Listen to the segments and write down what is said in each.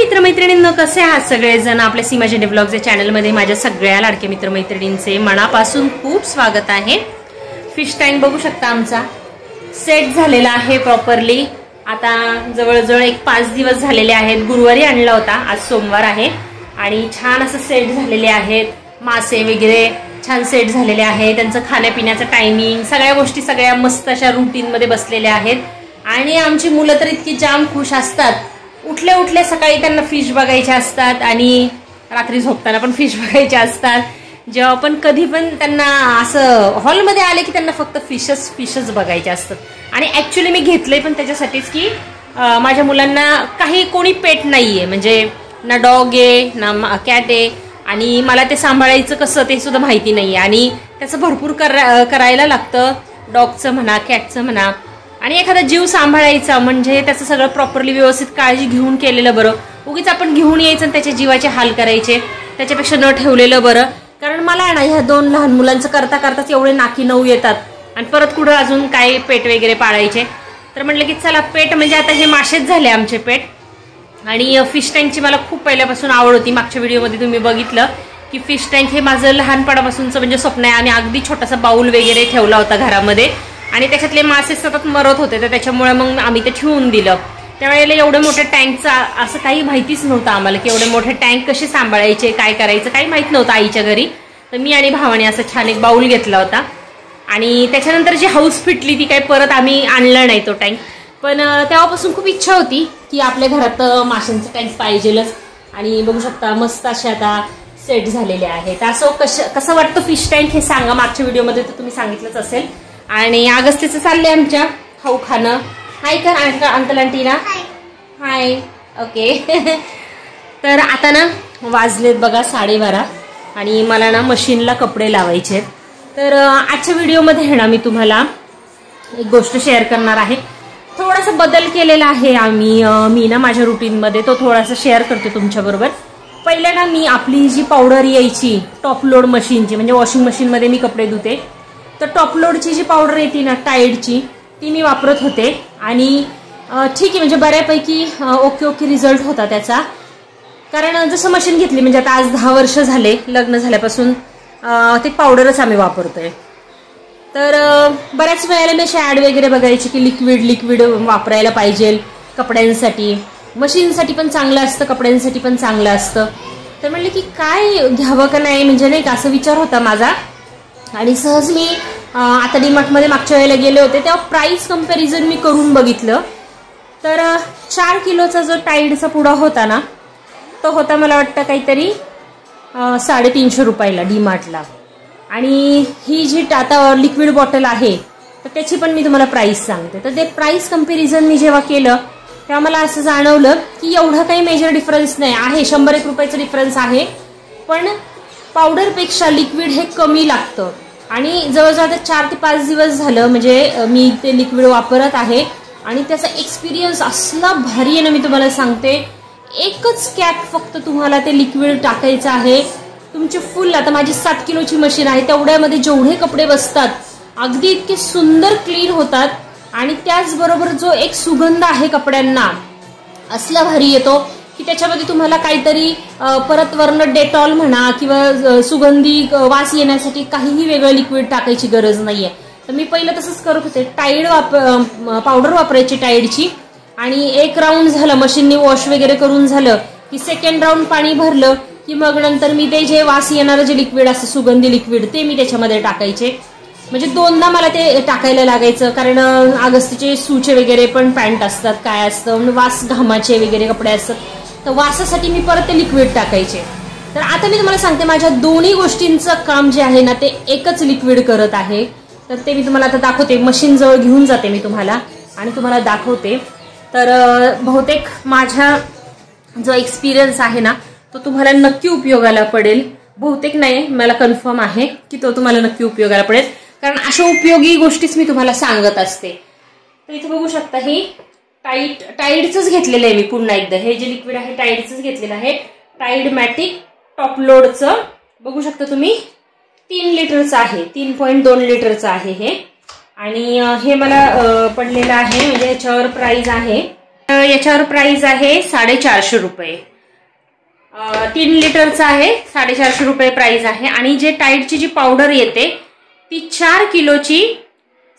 मित्रमैत्रिणींनो, कसे आहात सगळेजण? आपल्या सीमा झेंडे ब्लॉग्स या चॅनलमध्ये माझ्या सगळ्या लाडक्या मित्रमैत्रिणींचे मनापासून खूप स्वागत आहे। फिश टँक बघू शकता आमचा सेट झालेला आहे प्रॉपरली। आता जवळजवळ एक 5 दिवस झालेले आहेत। गुरुवारी आणला होता, आज सोमवार आहे आणि छान असं सेट झालेले आहेत। मासे वगैरे छान सेट झालेले आहेत। त्यांचं खाण्यापिण्याचं टायमिंग सगळ्या गोष्टी सगळ्या मस्त अशा रूटीन मध्ये बसलेल्या आहेत। आणि आमची मुलं तर इतकी जाम खुश असतात। उठले उठले सकाळी त्यांना फिश बघायचे असतात आणि रात्री झोपताना पण फिश बघायचे असतात। जेव्हा पण कधी पण त्यांना असं हॉलमध्ये आले की त्यांना फक्त फिशच बघायचे असतात। आणि ऍक्च्युअली मी घेतलंय पण त्याच्यासाठीच की माझ्या मुलांना काही कोणी पेट नाहीये, म्हणजे ना डॉग आहे ना कॅट आहे आणि मला ते सांभाळायचं कसं ते सुद्धा माहिती नाहीये आणि त्याचं भरपूर करायला लागतं। डॉगचं म्हणा कॅटचं म्हणा आणि एखादा जीव सांभाळायचा म्हणजे त्याचं सगळं प्रॉपरली व्यवस्थित काळजी घेऊन केलेलं बरं। उगीच आपण घेऊन यायचं आणि त्याच्या जीवाचे हाल करायचे, त्याच्यापेक्षा न ठेवलेलं बरं। कारण मला ना ह्या 2 लहान मुलांचं करता करताच एवढे नाकी नऊ येतात आणि परत कुठं अजून काय पेट वगैरे पाळायचे। तर म्हटलं की चला पेट म्हणजे आता हे मासेच झाले आमचे पेट। आणि फिश टँकची मला खूप पहिल्यापासून आवड होती। मागच्या व्हिडिओमध्ये तुम्ही बघितलं की फिश टँक हे माझं लहानपणापासूनचं म्हणजे स्वप्न आहे आणि अगदी छोटासा बाऊल वगैरे ठेवला होता घरामध्ये आणि त्याच्यातले मासे सतत मरत होते, तर त्याच्यामुळे मग आम्ही ते ठेवून दिलं। त्यावेळेला एवढे मोठे टँकचा असं काही माहितीच नव्हतं आम्हाला की एवढे मोठे टँक कसे सांभाळायचे, काय करायचं काही माहित नव्हतं आईच्या घरी। तर मी आणि भावाने असं छान एक बाऊल घेतला होता आणि त्याच्यानंतर जी हाऊस फिटली ती काही परत आम्ही आणलं नाही तो टँक। पण तेव्हापासून खूप इच्छा होती की आपल्या घरात माशांचं टँक पाहिजेलच। आणि बघू शकता मस्त असे आता सेट झालेले आहेत। असं कसं वाटतं फिश टँक हे सांगा, मागच्या व्हिडिओमध्ये तर तुम्ही सांगितलंच असेल। आणि अगस्तीचं चाललंय आमच्या खाऊ खाणं। हाय कर अंकल आंटीला हाय। ओके तर आता ना वाजलेत बघा 12:30 आणि मला ना मशीनला कपडे लावायचे। तर आजच्या व्हिडिओमध्ये ना मी तुम्हाला एक गोष्ट शेअर करणार आहे। थोडासा बदल केलेला आहे मी ना माझ्या रुटीनमध्ये, तो थोडासा शेअर करते तुमच्याबरोबर। पहिल्या ना मी आपली जी पावडर यायची टॉप लोड मशीनची, म्हणजे वॉशिंग मशीनमध्ये मी कपडे धुते, तर टॉप लोडची जी पावडर येते ना टाईडची ती मी वापरत होते आणि ठीक आहे म्हणजे बऱ्यापैकी ओके रिझल्ट होता त्याचा। कारण जसं मशीन घेतली म्हणजे आता आज 10 वर्ष झाले लग्न झाल्यापासून ते पावडरच आम्ही वापरतोय। तर बऱ्याच वेळेला मी अशी ॲड वगैरे बघायची की लिक्विड वापरायला पाहिजे कपड्यांसाठी, मशीनसाठी पण चांगलं असतं कपड्यांसाठी पण चांगलं असतं। तर म्हणलं की काय घ्यावं का नाही, म्हणजे नाही का असं विचार होता माझा। आणि सहज मी आता डीमार्टमध्ये मागच्या वेळेला गेले होते तेव्हा प्राइस कंपॅरिझन मी करून बघितलं। तर 4 किलोचा जो टाईडचा पुडा होता ना तो होता मला वाटतं काहीतरी 350 रुपयाला डीमार्टला। आणि ही जी आता लिक्विड बॉटल आहे तर त्याची पण मी तुम्हाला प्राइस सांगते। तर ते प्राइस कंपॅरिझन मी जेव्हा केलं तेव्हा मला असं जाणवलं की एवढं काही मेजर डिफरन्स नाही आहे। 100-1 रुपयाचा डिफरन्स आहे, पण पावडरपेक्षा लिक्विड हे कमी लागतं। आणि जवळजवळ आता 4 ते 5 दिवस झालं म्हणजे मी ते लिक्विड वापरत आहे आणि त्याचा एक्सपिरियन्स असला भारी आहे ना, मी तुम्हाला सांगते। एकच कॅप फक्त तुम्हाला ते लिक्विड टाकायचं आहे तुमचे फुल। आता माझी 7 किलोची मशीन आहे, तेवढ्यामध्ये जेवढे कपडे बसतात अगदी इतके सुंदर क्लीन होतात। आणि त्याचबरोबर जो एक सुगंध आहे कपड्यांना असला भारी येतो की त्याच्यामध्ये तुम्हाला काहीतरी परत वरनं डेटॉल म्हणा किंवा सुगंधी वास येण्यासाठी काहीही वेगळं लिक्विड टाकायची गरज नाहीये। तर मी पहिलं तसंच करत होते, टाईड पावडर वापरायची टाईडची आणि एक राऊंड झालं मशीननी वॉश वगैरे करून झालं की सेकंड राऊंड पाणी भरलं की मग नंतर मी ते जे वास येणारं जे लिक्विड असतं सुगंधी लिक्विड ते मी त्याच्यामध्ये टाकायचे। म्हणजे 2दा मला ते टाकायला लागायचं, कारण अगस्तीचे सूचे वगैरे पण पॅन्ट असतात काय असतं वास घामाचे वगैरे कपडे असतात, तर वासासाठी मी परत ते लिक्विड टाकायचे। तर आता मी तुम्हाला सांगते माझ्या दोन्ही गोष्टींचं काम जे आहे ना ते एकच लिक्विड करत आहे। तर ते मी तुम्हाला आता दाखवते, मशीन जवळ घेऊन जाते मी तुम्हाला आणि तुम्हाला दाखवते। तर बहुतेक माझा जो एक्सपिरियन्स आहे ना तो तुम्हाला नक्की उपयोगाला पडेल। बहुतेक नाही, मला कन्फर्म आहे की तो तुम्हाला नक्की उपयोगाला पडेल, कारण अशा उपयोगी गोष्टीच मी तुम्हाला सांगत असते। तर इथे बघू शकता ही टाईडचंच घेतलेलं आहे मी पुन्हा एकदा। हे जे लिक्विड आहे टाईडचंच घेतलेलं आहे, टाईड मॅटिक टॉप लोडचं। बघू शकता तुम्ही 3 लिटरचं आहे, 3.2 लिटरचं आहे हे। आणि हे मला पडलेलं आहे, म्हणजे याच्यावर प्राइस आहे 450 रुपये। 3 लिटरचा आहे, 450 रुपये प्राइस आहे. आणि जे टाईडची जी पावडर येते ती 4 किलोची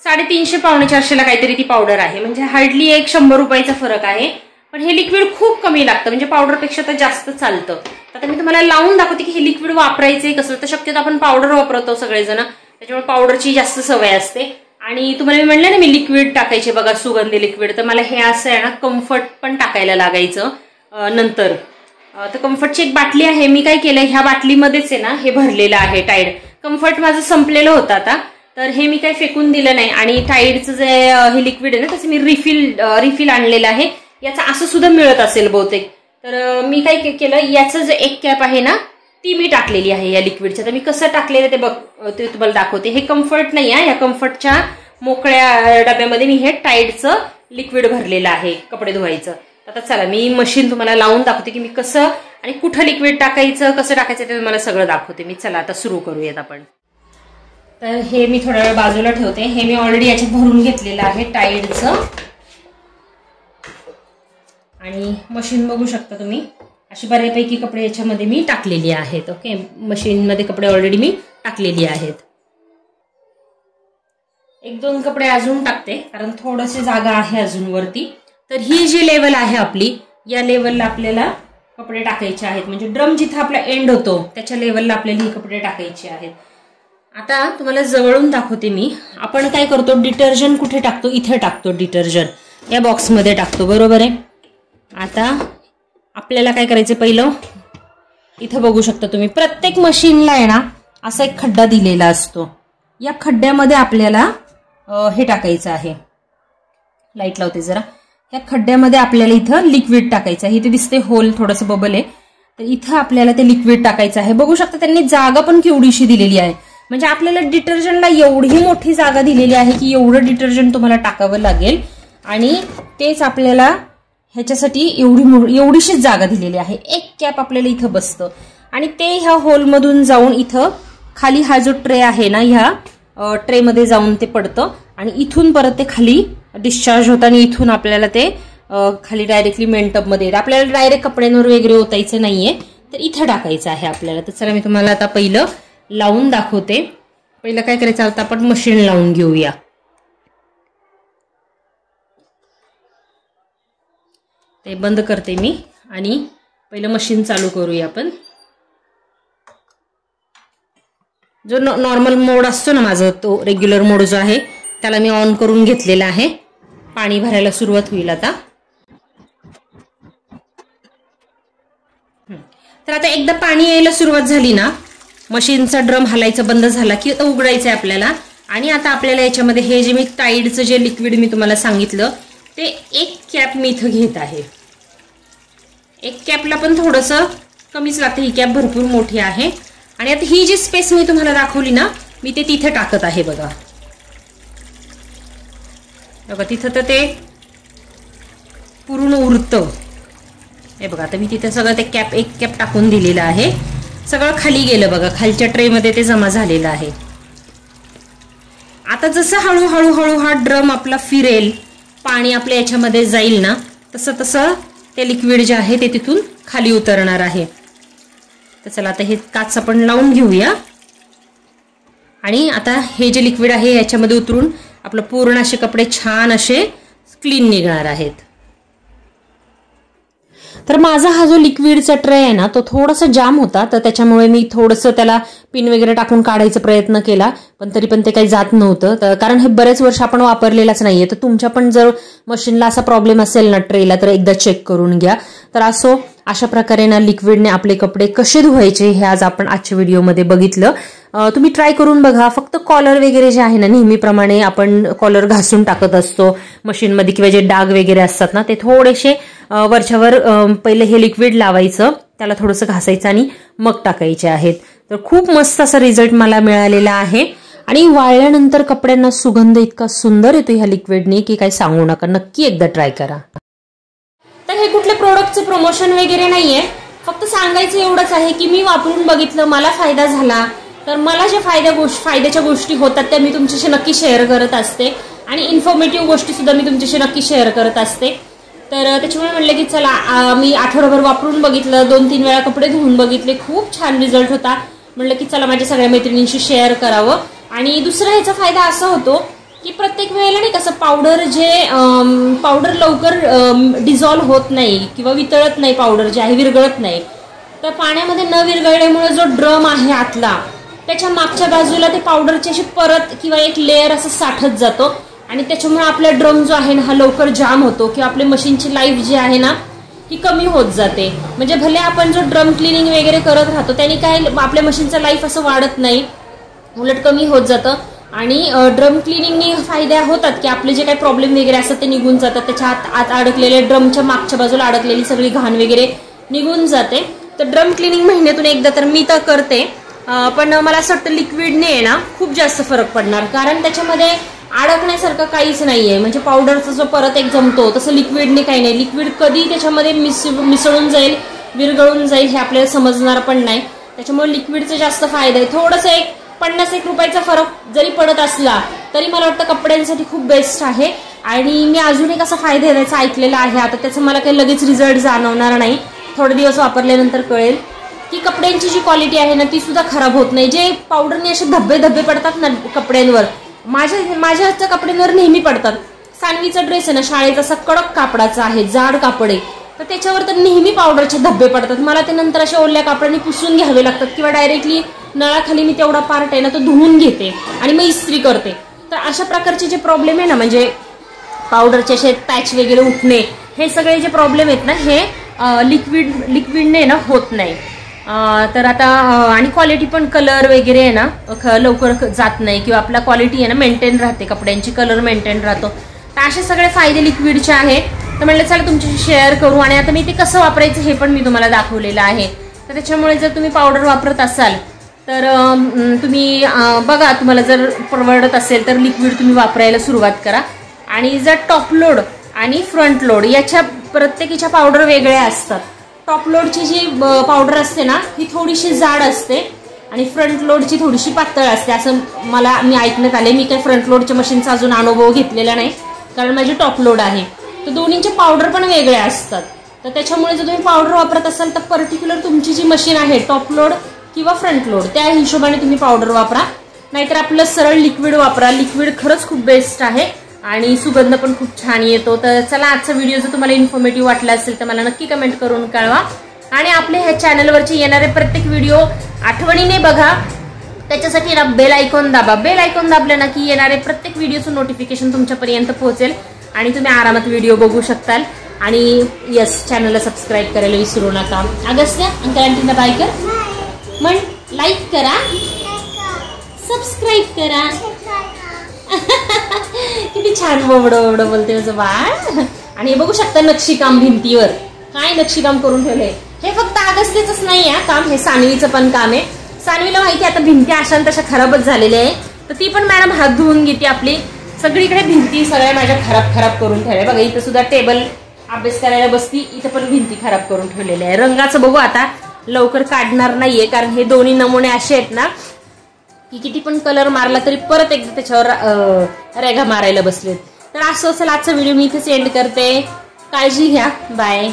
350-450ला काहीतरी ती पावडर आहे. म्हणजे हार्डली एक 100 रुपयाचा फरक आहे. पण हे लिक्विड खूप कमी लागतं, म्हणजे पावडरपेक्षा तर जास्त चालतं. आता मी तुम्हाला लावून दाखवते की हे लिक्विड वापरायचंय कसं. तर शक्यतो आपण पावडर वापरतो सगळेजण, त्याच्यामुळे पावडरची जास्त सवय असते. आणि तुम्हाला मी म्हणलं ना मी लिक्विड टाकायचे बघा, सुगंधी लिक्विड. तर मला हे असं आहे ना कम्फर्ट पण टाकायला लागायचं नंतर. तर कम्फर्टची एक बाटली आहे. मी काय केलंय, ह्या बाटलीमध्येच आहे ना हे भरलेलं आहे टाईड. कम्फर्ट माझं संपलेलं होतं आता, तर हे मी काही फेकून दिलं नाही. आणि टाईडचं जे हे लिक्विड आहे ना त्याचं मी रिफिल आणलेलं आहे. याचं असं सुद्धा मिळत असेल बहुतेक. तर मी काय केलं, याचं जे एक कॅप आहे ना ती मी टाकलेली आहे या लिक्विडच्या. तर मी कसं टाकलेलं ते तुम्हाला दाखवते. हे कम्फर्ट नाही आहे, या कम्फर्टच्या मोकळ्या डब्यामध्ये मी हे टाईडचं लिक्विड भरलेलं आहे कपडे धुवायचं. आता चला मी मशीन तुम्हाला लावून दाखवते की मी कसं आणि कुठं लिक्विड टाकायचं, कसं टाकायचं ते तुम्हाला सगळं दाखवते मी. चला आता सुरू करूयात आपण. तर हे मी थोड्या वेळ बाजूला ठेवते. हे मी ऑलरेडी याच्यात भरून घेतलेलं आहे टाईडचं. आणि मशीन बघू शकता तुम्ही, अशी बऱ्यापैकी कपडे याच्यामध्ये मी टाकलेली आहेत. ओके, मशीनमध्ये कपडे ऑलरेडी मी टाकलेली आहेत. 1-2 कपडे अजून टाकते कारण थोडीशी जागा आहे अजून वरती. तर ही जी लेवल आहे आपली, या लेवलला आपल्याला कपडे टाकायचे आहेत. म्हणजे ड्रम जिथं आपला एंड होतो त्याच्या लेवलला आपल्याला ही कपडे टाकायचे आहेत. आता तुम्हाला जवळून दाखवते मी. आपण काय करतो, डिटर्जंट कुठे टाकतो, इथे टाकतो डिटर्जंट, या बॉक्समध्ये टाकतो, बरोबर आहे. आता आपल्याला काय करायचं, पहिलं इथं बघू शकता तुम्ही प्रत्येक मशीनला आहे ना असा एक खड्डा दिलेला असतो. या खड्ड्यामध्ये आपल्याला हे टाकायचं आहे. लाईट लावते जरा. या खड्ड्यामध्ये आपल्याला इथं लिक्विड टाकायचं आहे. इथे दिसते होल, थोडंसं बबल आहे. तर इथं आपल्याला ते लिक्विड टाकायचं आहे. बघू शकता त्यांनी जागा पण केवढीशी दिलेली आहे. म्हणजे आपल्याला डिटर्जंटला एवढी मोठी जागा दिलेली आहे की एवढं डिटर्जंट तुम्हाला टाकावं लागेल. आणि तेच आपल्याला ह्याच्यासाठी एवढीशीच जागा दिलेली आहे. एक कॅप आपल्याला इथं बसतं आणि ते ह्या होलमधून जाऊन इथं खाली हा जो ट्रे आहे ना, ह्या ट्रेमध्ये जाऊन ते पडतं आणि इथून परत ते खाली डिस्चार्ज होतं. आणि इथून आपल्याला ते खाली डायरेक्टली मेन टबमध्ये, आपल्याला डायरेक्ट कपड्यांवर वगैरे ओतायचं नाहीये, तर इथं टाकायचं आहे आपल्याला. तर चला मी तुम्हाला आता पहिलं लावून दाखवते. पहिलं काय करायचं, आता आपण मशीन लावून घेऊया. ते बंद करते मी आणि पहिलं मशीन चालू करूया आपण. जो नॉर्मल मोड असतो ना माझा, तो रेग्युलर मोड जो आहे त्याला मी ऑन करून घेतलेला आहे. पाणी भरायला सुरुवात होईल आता. तर आता एकदा पाणी यायला सुरुवात झाली ना, मशीनचा ड्रम हलायचा बंद झाला की आता उघडायचं आहे आपल्याला. आणि आता आपल्याला याच्यामध्ये हे जे मी टाईडचं जे लिक्विड मी तुम्हाला सांगितलं ते एक कॅप मी इथं घेत आहे. एक कॅपला पण थोडंसं कमीच लागतं, ही कॅप भरपूर मोठी आहे. आणि आता ही जी स्पेस मी तुम्हाला दाखवली ना, मी ते तिथे टाकत आहे बघा. बघा तिथं तर ते पूर्ण उरतं. हे बघा आता मी तिथे सगळं ते एक कॅप टाकून दिलेलं आहे. सगळं खाली गेलं बघा, खालच्या ट्रेमध्ये ते जमा झालेलं आहे. आता जसं हळूहळू हा ड्रम आपला फिरेल, पाणी आपल्या याच्यामध्ये जाईल ना, तसं तसं ते लिक्विड जे आहे ते तिथून खाली उतरणार आहे. तर चला आता हे काच आपण लावून घेऊया. आणि आता हे जे लिक्विड आहे याच्यामध्ये उतरून आपलं पूर्ण असे कपडे छान असे क्लीन निघणार आहेत. तर माझा हा जो लिक्विडचा ट्रे आहे ना, तो थोडासा जाम होता, तर त्याच्यामुळे मी थोडंसं त्याला पिन वगैरे टाकून काढायचा प्रयत्न केला, पण तरी पण ते काही जात नव्हतं. तर कारण हे बरेच वर्ष आपण वापरलेलाच नाहीये. तर तुमच्या पण जर मशीनला असा प्रॉब्लेम असेल ना ट्रेला, तर एकदा चेक करून घ्या. तर अशा प्रकारे ना लिक्विडने आपले कपडे कसे धुवायचे हे आज आपण आजच्या व्हिडिओमध्ये बघितलं. तुम्ही ट्राय करून बघा. फक्त कॉलर वगैरे जे आहे ना, नेहमीप्रमाणे आपण कॉलर घासून टाकत असतो मशीनमध्ये, किंवा जे डाग वगैरे असतात ना, ते थोडेसे वरच्यावर पहिले हे लिक्विड लावायचं, त्याला थोडंसं घासायचं आणि मग टाकायचे आहेत. तर खूप मस्त असा रिझल्ट मला मिळालेला आहे. आणि वाळल्यानंतर कपड्यांना सुगंध इतका सुंदर येतो ह्या लिक्विडने की काही सांगू नका. नक्की एकदा ट्राय करा. तर हे कुठले प्रोडक्टचं प्रमोशन वगैरे नाहीये, फक्त सांगायचं एवढंच आहे की मी वापरून बघितलं, मला फायदा झाला. तर मला ज्या फायद्याच्या गोष्टी होतात त्या मी तुमच्याशी नक्की शेअर करत असते. आणि इन्फॉर्मेटिव्ह गोष्टी सुद्धा मी तुमच्याशी नक्की शेअर करत असते. तर त्याच्यामुळे म्हणलं की चला मी आठवडाभर वापरून बघितलं, 2-3 वेळा कपडे धुवून बघितले, खूप छान रिझल्ट होता. म्हणलं की चला माझ्या सगळ्या मैत्रिणींशी शेअर करावं. आणि दुसरा ह्याचा फायदा असा होतो की प्रत्येक वेळेला नाही कसं पावडर लवकर डिझॉल्व्ह होत नाही किंवा वितळत नाही, पावडर जे आहे विरघळत नाही. तर पाण्यामध्ये न विरघळल्यामुळे जो ड्रम आहे आतला त्याच्या मागच्या बाजूला ते पावडरची अशी परत किंवा एक लेअर असं साठत जातो आणि त्याच्यामुळे आपला ड्रम जो आहे ना हा लवकर जाम होतो किंवा आपल्या मशीनची लाईफ जी आहे ना ही कमी होत जाते. म्हणजे भले आपण जो ड्रम क्लिनिंग वगैरे करत राहतो त्याने काय आपल्या मशीनचं लाईफ असं वाढत नाही, उलट कमी होत जातं. आणि ड्रम क्लिनिंगनी फायदे होतात की आपले जे काही प्रॉब्लेम वगैरे असतात ते निघून जातात. त्याच्या आत अडकलेले ड्रमच्या मागच्या बाजूला अडकलेली सगळी घाण वगैरे निघून जाते. तर ड्रम क्लिनिंग महिन्यातून एकदा तर मी तर करते, पण मला असं वाटतं लिक्विडने आहे ना खूप जास्त फरक पडणार, कारण त्याच्यामध्ये अडकण्यासारखं काहीच नाहीये. म्हणजे पावडरचा जो परत एक जमतो तसं लिक्विडने काही नाही. लिक्विड कधी त्याच्यामध्ये मिसळून जाईल, विरघळून जाईल हे आपल्याला समजणार पण नाही. त्याच्यामुळे लिक्विडचा जास्त फायदा आहे. थोडंसं एक 50-1 रुपयाचा फरक जरी पडत असला तरी मला वाटतं कपड्यांसाठी खूप बेस्ट आहे. आणि मी अजून एक असा फायदा त्याचा ऐकलेला आहे, आता त्याचं मला काही लगेच रिझल्ट जाणवणार नाही, थोडे दिवस वापरल्यानंतर कळेल की कपड्यांची जी क्वालिटी आहे ना ती सुद्धा खराब होत नाही. जे पावडरने असे धब्बे पडतात ना कपड्यांवर, माझ्या कपड्यांवर नेहमी पडतात. सानवीचा ड्रेस आहे ना शाळेचा असा कडक कापडाचा आहे, जाड कापड आहे, तर त्याच्यावर तर नेहमी पावडरचे धब्बे पडतात. मला ते नंतर अशा ओल्या कापडाने पुसून घ्यावे लागतात किंवा डायरेक्टली नळाखाली मी तेवढा पार्ट आहे ना तो धुवून घेते आणि मग इस्त्री करते. तर अशा प्रकारचे जे प्रॉब्लेम आहे ना, म्हणजे पावडरचे असे पॅच वगैरे उठणे, हे सगळे जे प्रॉब्लेम आहेत ना हे लिक्विडने ना होत नाही. तर आता आणि क्वालिटी पण कलर वगैरे आहे ना लवकर जात नाही किंवा आपला क्वालिटी आहे ना मेंटेन राहते, कपड्यांची कलर मेंटेन राहतो. तर असे सगळे फायदे लिक्विडचे आहे. तर म्हणलं चला तुमच्याशी शेअर करू. आणि आता मी ते कसं वापरायचं हे पण मी तुम्हाला दाखवलेलं आहे. तर त्याच्यामुळे जर तुम्ही पावडर वापरत असाल तर तुम्ही बघा, तुम्हाला जर परवडत असेल तर लिक्विड तुम्ही वापरायला सुरुवात करा. आणि जर टॉप लोड आणि फ्रंट लोड याच्या प्रत्येकीच्या पावडर वेगळ्या असतात. टॉप लोडची जी पावडर असते ना ही थोडीशी जाड असते आणि फ्रंट लोडची थोडीशी पातळ असते, असं मी ऐकण्यात आले. मी काही फ्रंट लोडच्या मशीनचा अजून अनुभव घेतलेला नाही, कारण माझी टॉप लोड आहे. तर दोन्हीचे पावडर पण वेगळ्या असतात. तर त्याच्यामुळे जर तुम्ही पावडर वापरत असाल तर पर्टिक्युलर तुमची जी मशीन आहे टॉप लोड किंवा फ्रंट लोड त्या हिशोबाने तुम्ही पावडर वापरा, नाहीतर आपलं सरळ लिक्विड वापरा. लिक्विड खरंच खूप बेस्ट आहे आणि सुगंध पण खूप छान येतो. तर चला, आजचा व्हिडिओ जर तुम्हाला इन्फॉर्मेटिव्ह वाटला असेल तर मला नक्की कमेंट करून कळवा. आणि आपल्या ह्या चॅनलवरचे येणारे प्रत्येक व्हिडिओ आठवणीने बघा. त्याच्यासाठी ना बेल आयकॉन दाबा. बेल आयकॉन दाबलं ना की येणारे प्रत्येक व्हिडिओचं नोटिफिकेशन तुमच्यापर्यंत पोहोचेल आणि तुम्ही आरामात व्हिडिओ बघू शकताल. आणि यस, चॅनलला सबस्क्राईब करायला विसरू नका. अगस्त्या, अंकल आंटींना बाय कर म्हण. लाईक करा, सबस्क्राईब करा. किती छान बोबडं बोलते माझं बाळ. आणि हे बघू शकता नक्षीकाम भिंतीवर, काय नक्षीकाम करून ठेवलंय. हे फक्त अगस्त्याचंच नाही आहे काम, हे सानवीचं पण काम आहे. सानवीला माहिती आहे आता भिंती अशा तशा खराबच झालेल्या आहे, तर ती पण मॅडम हात धुवून घेते. आपली सगळीकडे भिंती सगळ्या माझ्या खराब करून ठेवल्या. बघा इथं सुद्धा टेबल अभ्यास करायला बसती, इथं पण भिंती खराब करून ठेवलेल्या आहे. रंगाचं बघू आता, लवकर काढणार नाहीये, कारण हे दोन्ही नमुने असे आहेत ना की किती पण कलर मारला तरी परत एकदा त्याच्यावर रेघा मारायला बसलेत. तर असं असेल आजचा व्हिडिओ, मी इथेच एंड करते. काळजी घ्या, बाय.